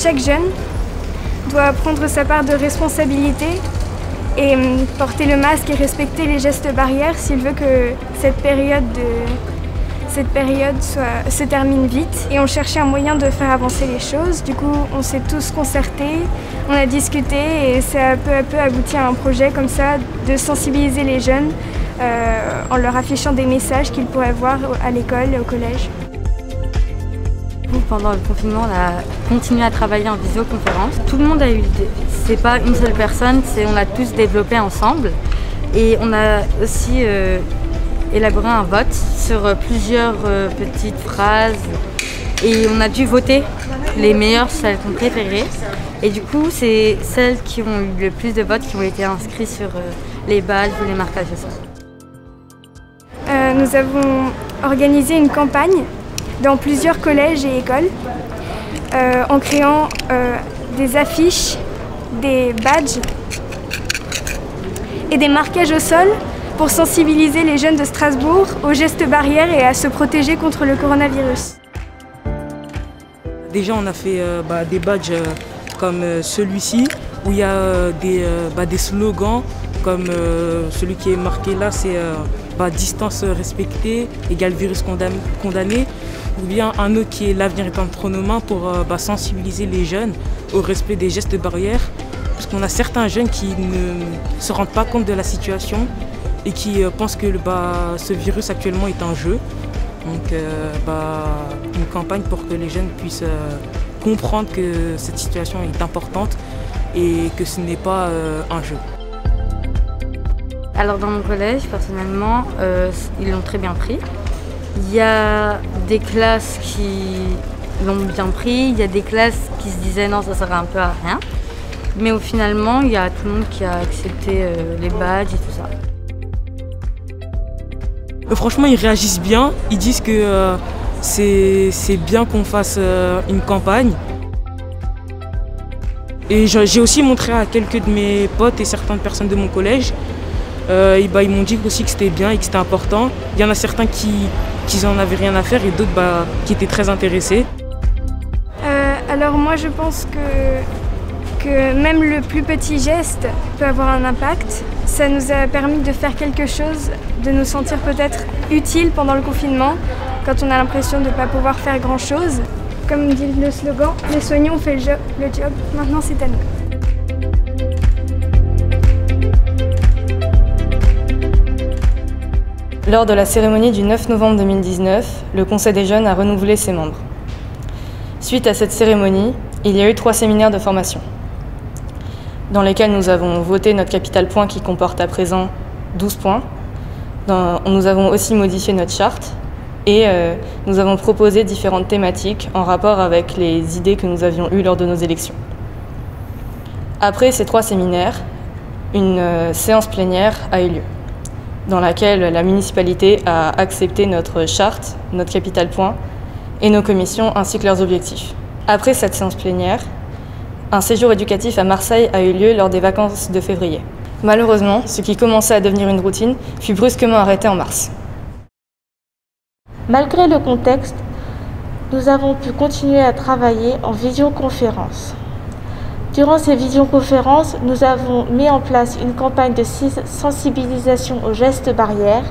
chaque jeune doit prendre sa part de responsabilité et porter le masque et respecter les gestes barrières s'il veut que cette période se termine vite. Et on cherchait un moyen de faire avancer les choses. Du coup, on s'est tous concertés, on a discuté et ça a peu à peu abouti à un projet comme ça de sensibiliser les jeunes en leur affichant des messages qu'ils pourraient voir à l'école et au collège. Pendant le confinement, on a continué à travailler en visioconférence. Tout le monde a eu l'idée. C'est pas une seule personne, on a tous développé ensemble. Et on a aussi élaboré un vote sur plusieurs petites phrases. Et on a dû voter les meilleures, celles qu'on préférait. Et du coup, c'est celles qui ont eu le plus de votes qui ont été inscrites sur les badges ou les marquages au sol. Nous avons organisé une campagne dans plusieurs collèges et écoles en créant des affiches, des badges et des marquages au sol pour sensibiliser les jeunes de Strasbourg aux gestes barrières et à se protéger contre le coronavirus. Déjà, on a fait des badges comme celui-ci où il y a des slogans comme celui qui est marqué là, c'est distance respectée égale virus condamné. Ou bien un autre qui est l'avenir est entre nos mains pour sensibiliser les jeunes au respect des gestes barrières. Parce qu'on a certains jeunes qui ne se rendent pas compte de la situation et qui pensent que ce virus actuellement est un jeu. Donc une campagne pour que les jeunes puissent comprendre que cette situation est importante et que ce n'est pas un jeu. Alors dans mon collège, personnellement, ils l'ont très bien pris. Il y a des classes qui l'ont bien pris, il y a des classes qui se disaient non, ça sert un peu à rien. Mais finalement, il y a tout le monde qui a accepté les badges et tout ça. Franchement, ils réagissent bien, ils disent que c'est bien qu'on fasse une campagne. Et j'ai aussi montré à quelques de mes potes et certaines personnes de mon collège. Ils m'ont dit aussi que c'était bien et que c'était important. Il y en a certains qui n'en avaient rien à faire et d'autres qui étaient très intéressés. Alors moi je pense que même le plus petit geste peut avoir un impact. Ça nous a permis de faire quelque chose, de nous sentir peut-être utiles pendant le confinement, quand on a l'impression de ne pas pouvoir faire grand-chose. Comme dit le slogan, les soignants ont fait le job, maintenant c'est à nous. Lors de la cérémonie du 9 novembre 2019, le Conseil des jeunes a renouvelé ses membres. Suite à cette cérémonie, il y a eu 3 séminaires de formation, dans lesquels nous avons voté notre capital point qui comporte à présent 12 points. Nous avons aussi modifié notre charte et nous avons proposé différentes thématiques en rapport avec les idées que nous avions eues lors de nos élections. Après ces 3 séminaires, une séance plénière a eu lieu, dans laquelle la municipalité a accepté notre charte, notre capital point et nos commissions ainsi que leurs objectifs. Après cette séance plénière, un séjour éducatif à Marseille a eu lieu lors des vacances de février. Malheureusement, ce qui commençait à devenir une routine fut brusquement arrêté en mars. Malgré le contexte, nous avons pu continuer à travailler en visioconférence. Durant ces visioconférences, nous avons mis en place une campagne de sensibilisation aux gestes barrières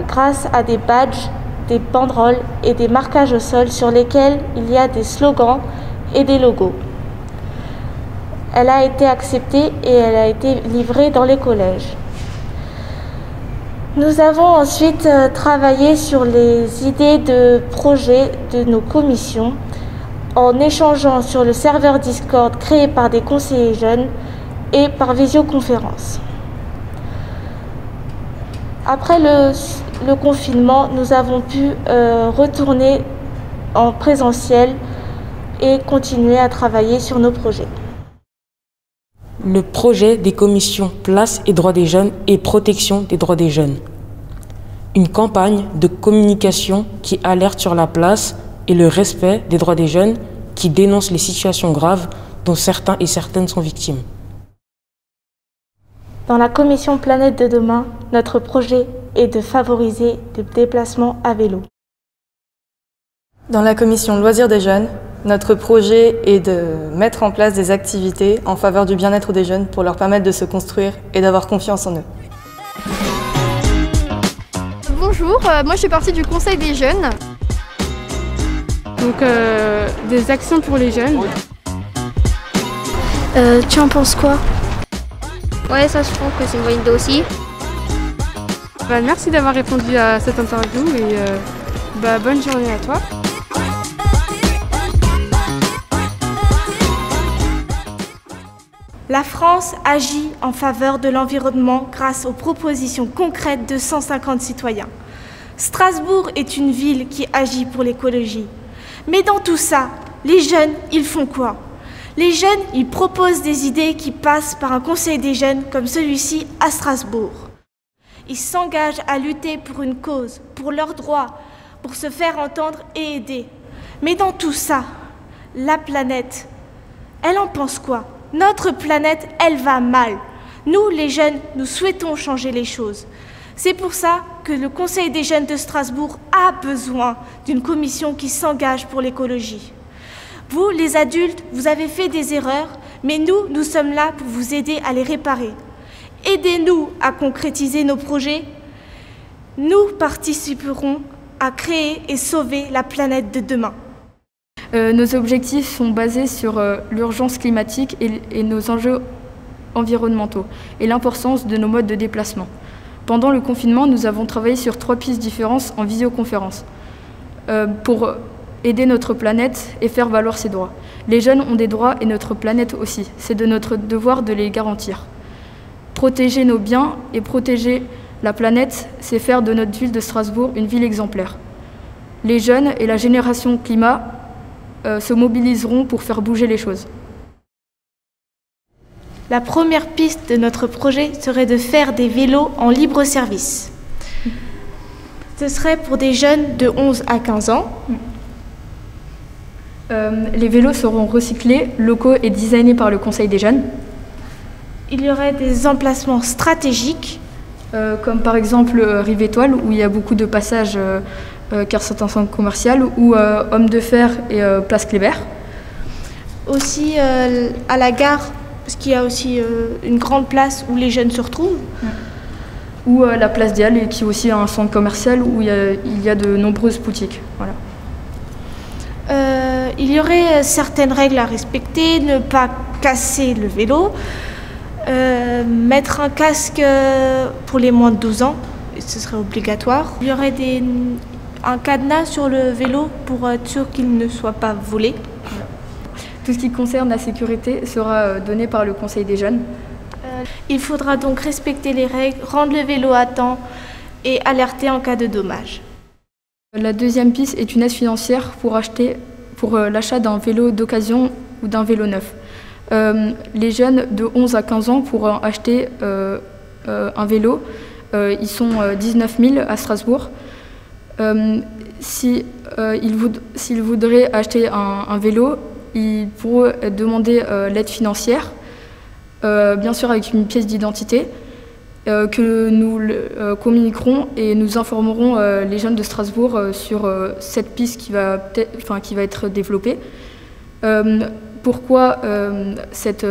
grâce à des badges, des banderoles et des marquages au sol sur lesquels il y a des slogans et des logos. Elle a été acceptée et elle a été livrée dans les collèges. Nous avons ensuite travaillé sur les idées de projets de nos commissions en échangeant sur le serveur Discord créé par des conseillers jeunes et par visioconférence. Après le confinement, nous avons pu retourner en présentiel et continuer à travailler sur nos projets. Le projet des commissions Place et droits des jeunes et protection des droits des jeunes. Une campagne de communication qui alerte sur la place et le respect des droits des jeunes, qui dénonce les situations graves dont certains et certaines sont victimes. Dans la commission Planète de demain, notre projet est de favoriser des déplacements à vélo. Dans la commission Loisirs des jeunes, Notre projet est de mettre en place des activités en faveur du bien-être des jeunes pour leur permettre de se construire et d'avoir confiance en eux. Bonjour, moi je fais partie du conseil des jeunes. Donc des actions pour les jeunes. Tu en penses quoi? Ouais, ça je trouve que c'est une bonne idée aussi. Merci d'avoir répondu à cette interview et bonne journée à toi. La France agit en faveur de l'environnement grâce aux propositions concrètes de 150 citoyens. Strasbourg est une ville qui agit pour l'écologie. Mais dans tout ça, les jeunes, ils font quoi? Les jeunes, ils proposent des idées qui passent par un conseil des jeunes comme celui-ci à Strasbourg. Ils s'engagent à lutter pour une cause, pour leurs droits, pour se faire entendre et aider. Mais dans tout ça, la planète, elle en pense quoi? Notre planète, elle va mal. Nous, les jeunes, nous souhaitons changer les choses. C'est pour ça que le Conseil des jeunes de Strasbourg a besoin d'une commission qui s'engage pour l'écologie. Vous, les adultes, vous avez fait des erreurs, mais nous sommes là pour vous aider à les réparer. Aidez-nous à concrétiser nos projets. Nous participerons à créer et sauver la planète de demain. Nos objectifs sont basés sur l'urgence climatique et nos enjeux environnementaux et l'importance de nos modes de déplacement. Pendant le confinement, nous avons travaillé sur 3 pistes différentes en visioconférence pour aider notre planète et faire valoir ses droits. Les jeunes ont des droits et notre planète aussi. C'est de notre devoir de les garantir. Protéger nos biens et protéger la planète, c'est faire de notre ville de Strasbourg une ville exemplaire. Les jeunes et la génération climat se mobiliseront pour faire bouger les choses. La première piste de notre projet serait de faire des vélos en libre service. Ce serait pour des jeunes de 11 à 15 ans. Les vélos seront recyclés, locaux et designés par le Conseil des jeunes. Il y aurait des emplacements stratégiques. Comme par exemple Rive Étoile, où il y a beaucoup de passages car c'est un centre commercial, ou Homme de Fer et Place Kléber. Aussi à la gare, parce qu'il y a aussi une grande place où les jeunes se retrouvent. Ou la place des Halles, qui est aussi un centre commercial où il y a de nombreuses boutiques. Voilà. Il y aurait certaines règles à respecter, ne pas casser le vélo, mettre un casque pour les moins de 12 ans, ce serait obligatoire. Il y aurait un cadenas sur le vélo pour être sûr qu'il ne soit pas volé. Tout ce qui concerne la sécurité sera donné par le Conseil des jeunes. Il faudra donc respecter les règles, rendre le vélo à temps et alerter en cas de dommage. La deuxième piste est une aide financière pour l'achat d'un vélo d'occasion ou d'un vélo neuf. Les jeunes de 11 à 15 ans pourront acheter un vélo. Ils sont 19 000 à Strasbourg. S'ils voudraient acheter un vélo, ils pourront demander l'aide financière, bien sûr avec une pièce d'identité, que nous communiquerons et nous informerons les jeunes de Strasbourg sur cette piste qui va être développée. Pourquoi cette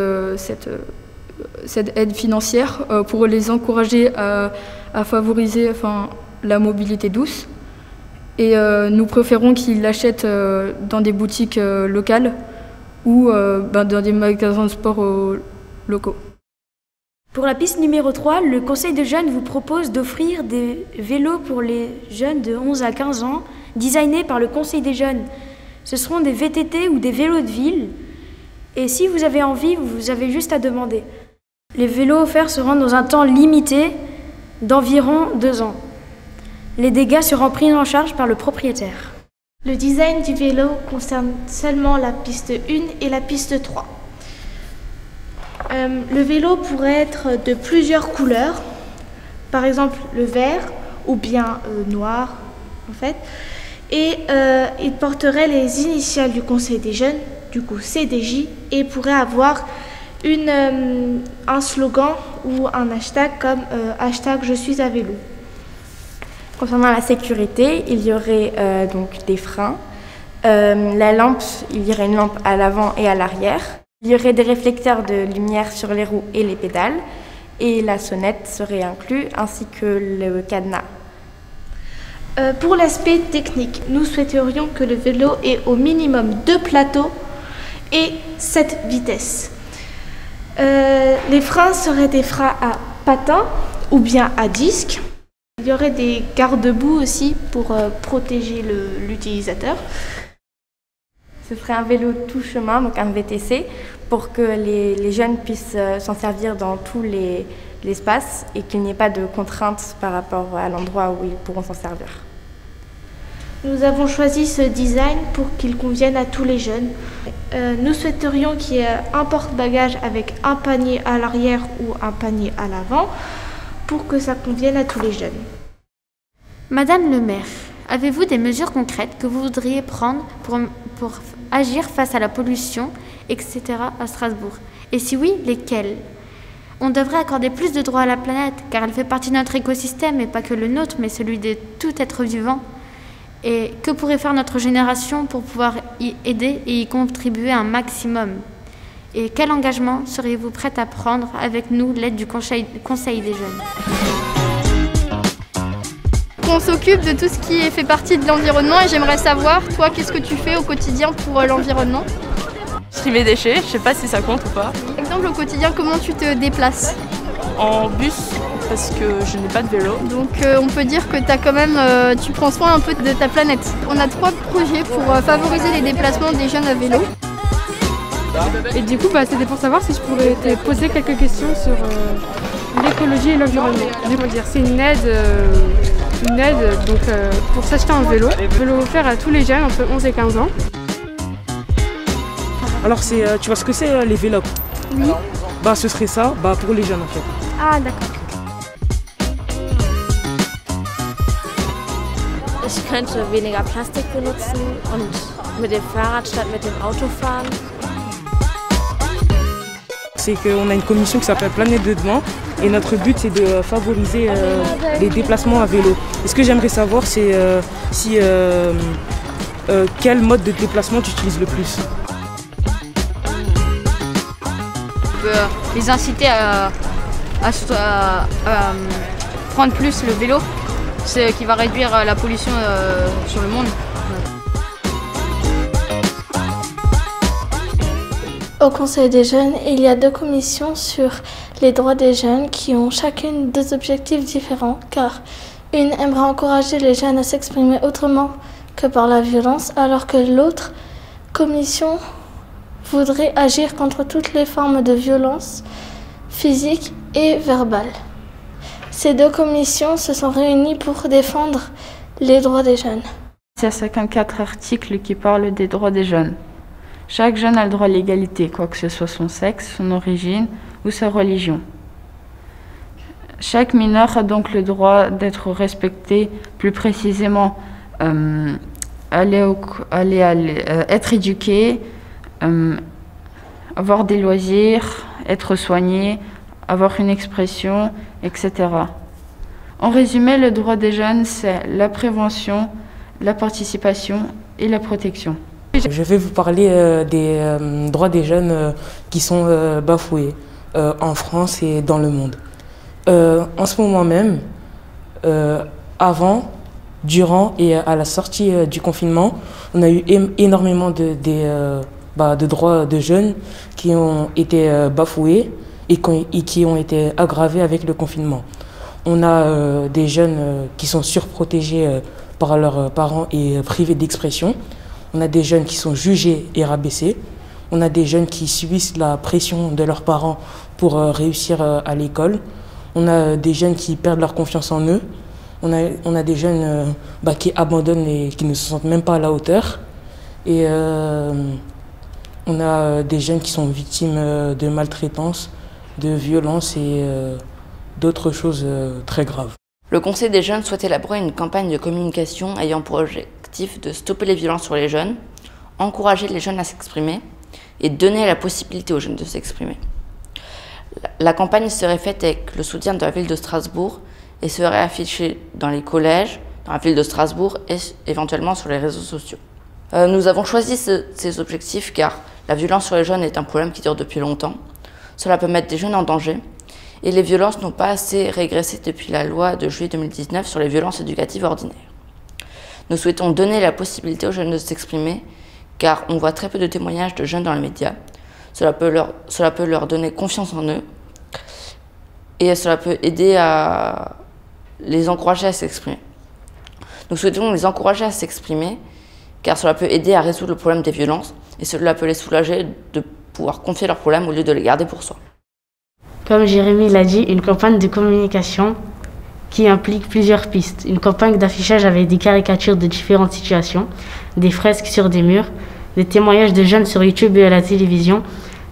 aide financière? Pour les encourager à favoriser la mobilité douce. Et nous préférons qu'ils l'achètent dans des boutiques locales ou dans des magasins de sport locaux. Pour la piste numéro 3, le Conseil des jeunes vous propose d'offrir des vélos pour les jeunes de 11 à 15 ans, designés par le Conseil des jeunes. Ce seront des VTT ou des vélos de ville. Et si vous avez envie, vous avez juste à demander. Les vélos offerts seront dans un temps limité d'environ 2 ans. Les dégâts seront pris en charge par le propriétaire. Le design du vélo concerne seulement la piste 1 et la piste 3. Le vélo pourrait être de plusieurs couleurs, par exemple le vert ou bien noir en fait, et il porterait les initiales du Conseil des jeunes, du coup CDJ, et pourrait avoir un slogan ou un hashtag comme hashtag je suis à vélo. Concernant la sécurité, il y aurait donc des freins, La lampe, il y aurait une lampe à l'avant et à l'arrière. Il y aurait des réflecteurs de lumière sur les roues et les pédales. Et la sonnette serait inclue, ainsi que le cadenas. Pour l'aspect technique, nous souhaiterions que le vélo ait au minimum 2 plateaux et 7 vitesses. Les freins seraient des freins à patins ou bien à disque. Il y aurait des garde-boue aussi pour protéger l'utilisateur. Ce serait un vélo tout chemin, donc un VTC, pour que les jeunes puissent s'en servir dans tous les espaces et qu'il n'y ait pas de contraintes par rapport à l'endroit où ils pourront s'en servir. Nous avons choisi ce design pour qu'il convienne à tous les jeunes. Nous souhaiterions qu'il y ait un porte-bagages avec un panier à l'arrière ou un panier à l'avant pour que ça convienne à tous les jeunes. Madame le maire, avez-vous des mesures concrètes que vous voudriez prendre pour agir face à la pollution, etc. à Strasbourg? Et si oui, lesquelles? On devrait accorder plus de droits à la planète, car elle fait partie de notre écosystème, et pas que le nôtre, mais celui de tout être vivant. Et que pourrait faire notre génération pour pouvoir y aider et y contribuer un maximum? Et quel engagement seriez-vous prête à prendre avec nous, l'aide du Conseil des jeunes? On s'occupe de tout ce qui fait partie de l'environnement et j'aimerais savoir, toi, qu'est-ce que tu fais au quotidien pour l'environnement? Je trie mes déchets, je sais pas si ça compte ou pas. Par exemple, au quotidien, comment tu te déplaces? En bus, parce que je n'ai pas de vélo. Donc on peut dire que t'as quand même, tu prends soin un peu de ta planète. On a 3 projets pour favoriser les déplacements des jeunes à vélo. Et du coup, c'était pour savoir si je pourrais te poser quelques questions sur l'écologie et l'environnement. Je veux dire, c'est une aide donc, pour s'acheter un vélo. Je veux l'offrir à tous les jeunes entre 11 et 15 ans. Alors tu vois ce que c'est les vélos? Oui. Ce serait ça pour les jeunes en fait. Ah d'accord. Ich könnte weniger Plastik benutzen und mit dem Fahrrad statt mit dem Auto fahren. C'est qu'on a une commission qui s'appelle Planète de Demain et notre but c'est de favoriser les déplacements à vélo. Et ce que j'aimerais savoir c'est quel mode de déplacement tu utilises le plus? On peut les inciter à prendre plus le vélo, ce qui va réduire la pollution sur le monde. Au Conseil des jeunes, il y a 2 commissions sur les droits des jeunes qui ont chacune 2 objectifs différents, car une aimerait encourager les jeunes à s'exprimer autrement que par la violence, alors que l'autre commission voudrait agir contre toutes les formes de violence physique et verbale. Ces 2 commissions se sont réunies pour défendre les droits des jeunes. Il y a 54 articles qui parlent des droits des jeunes. Chaque jeune a le droit à l'égalité, quoi que ce soit son sexe, son origine ou sa religion. Chaque mineur a donc le droit d'être respecté, plus précisément être éduqué, avoir des loisirs, être soigné, avoir une expression, etc. En résumé, le droit des jeunes, c'est la prévention, la participation et la protection. Je vais vous parler des droits des jeunes qui sont bafoués en France et dans le monde. En ce moment même, avant, durant et à la sortie du confinement, on a eu énormément de droits de jeunes qui ont été bafoués et qui ont été aggravés avec le confinement. On a des jeunes qui sont surprotégés par leurs parents et privés d'expression. On a des jeunes qui sont jugés et rabaissés. On a des jeunes qui subissent la pression de leurs parents pour réussir à l'école. On a des jeunes qui perdent leur confiance en eux. On a des jeunes qui abandonnent et qui ne se sentent même pas à la hauteur. Et on a des jeunes qui sont victimes de maltraitance, de violence et d'autres choses très graves. Le Conseil des jeunes souhaite élaborer une campagne de communication ayant pour objectif de stopper les violences sur les jeunes, encourager les jeunes à s'exprimer et donner la possibilité aux jeunes de s'exprimer. La campagne serait faite avec le soutien de la ville de Strasbourg et serait affichée dans les collèges, dans la ville de Strasbourg et éventuellement sur les réseaux sociaux. Nous avons choisi ces objectifs car la violence sur les jeunes est un problème qui dure depuis longtemps. Cela peut mettre des jeunes en danger et les violences n'ont pas assez régressé depuis la loi de juillet 2019 sur les violences éducatives ordinaires. Nous souhaitons donner la possibilité aux jeunes de s'exprimer car on voit très peu de témoignages de jeunes dans les médias. Cela peut leur donner confiance en eux et cela peut aider à les encourager à s'exprimer. Nous souhaitons les encourager à s'exprimer car cela peut aider à résoudre le problème des violences et cela peut les soulager de pouvoir confier leurs problèmes au lieu de les garder pour soi. Comme Jérémy l'a dit, une campagne de communication qui implique plusieurs pistes. Une campagne d'affichage avec des caricatures de différentes situations, des fresques sur des murs, des témoignages de jeunes sur YouTube et à la télévision,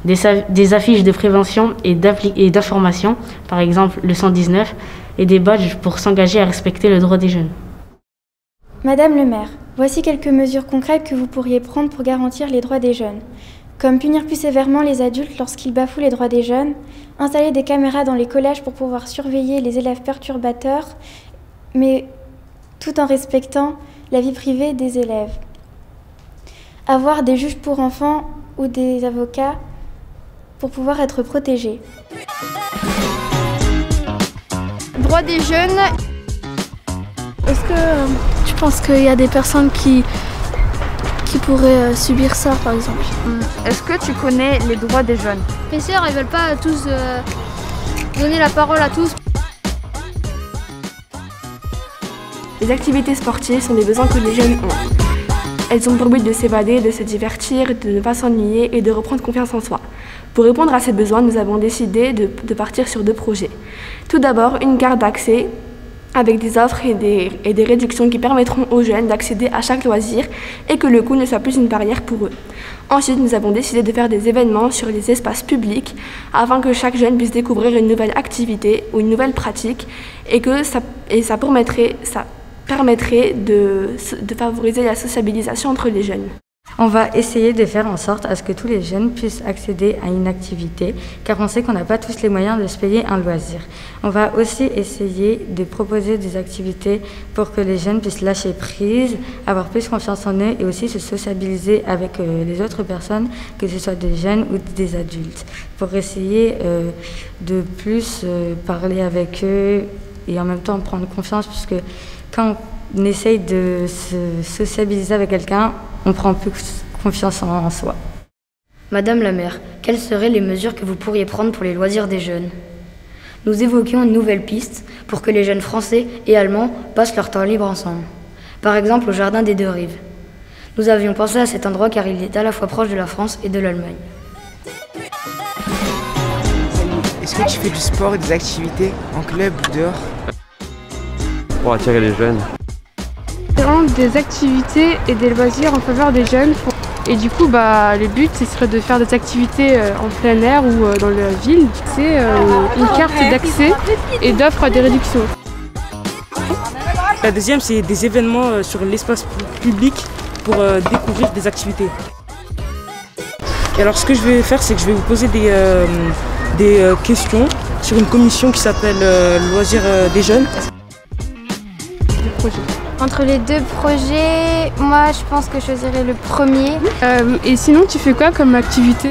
des affiches de prévention et d'information, par exemple le 119, et des badges pour s'engager à respecter le droit des jeunes. Madame le maire, voici quelques mesures concrètes que vous pourriez prendre pour garantir les droits des jeunes. Comme punir plus sévèrement les adultes lorsqu'ils bafouent les droits des jeunes, installer des caméras dans les collèges pour pouvoir surveiller les élèves perturbateurs, mais tout en respectant la vie privée des élèves. Avoir des juges pour enfants ou des avocats pour pouvoir être protégés. Droits des jeunes. Est-ce que tu penses qu'il y a des personnes qui pourraient subir ça, par exemple? Est-ce que tu connais les droits des jeunes? Les sœurs, ils veulent pas tous donner la parole à tous. Les activités sportives sont des besoins que les jeunes ont. Elles ont pour but de s'évader, de se divertir, de ne pas s'ennuyer et de reprendre confiance en soi. Pour répondre à ces besoins, nous avons décidé de partir sur 2 projets. Tout d'abord, une carte d'accès avec des offres et des réductions qui permettront aux jeunes d'accéder à chaque loisir et que le coût ne soit plus une barrière pour eux. Ensuite, nous avons décidé de faire des événements sur les espaces publics afin que chaque jeune puisse découvrir une nouvelle activité ou une nouvelle pratique et ça permettrait de favoriser la sociabilisation entre les jeunes. On va essayer de faire en sorte à ce que tous les jeunes puissent accéder à une activité, car on sait qu'on n'a pas tous les moyens de se payer un loisir. On va aussi essayer de proposer des activités pour que les jeunes puissent lâcher prise, avoir plus confiance en eux et aussi se sociabiliser avec les autres personnes, que ce soit des jeunes ou des adultes, pour essayer de plus parler avec eux et en même temps prendre confiance, puisque quand on essaye de se sociabiliser avec quelqu'un, on prend plus confiance en soi. Madame la maire, quelles seraient les mesures que vous pourriez prendre pour les loisirs des jeunes? Nous évoquions une nouvelle piste pour que les jeunes français et allemands passent leur temps libre ensemble. Par exemple au jardin des 2 rives. Nous avions pensé à cet endroit car il est à la fois proche de la France et de l'Allemagne. Est-ce que tu fais du sport et des activités en club ou dehors? Pour attirer les jeunes. Des activités et des loisirs en faveur des jeunes. Et du coup, le but, ce serait de faire des activités en plein air ou dans la ville. C'est une carte d'accès et d'offres à des réductions. La deuxième, c'est des événements sur l'espace public pour découvrir des activités. Et alors, ce que je vais faire, c'est que je vais vous poser des questions sur une commission qui s'appelle Loisirs des jeunes. Entre les 2 projets, moi je pense que je choisirais le premier. Et sinon, tu fais quoi comme activité?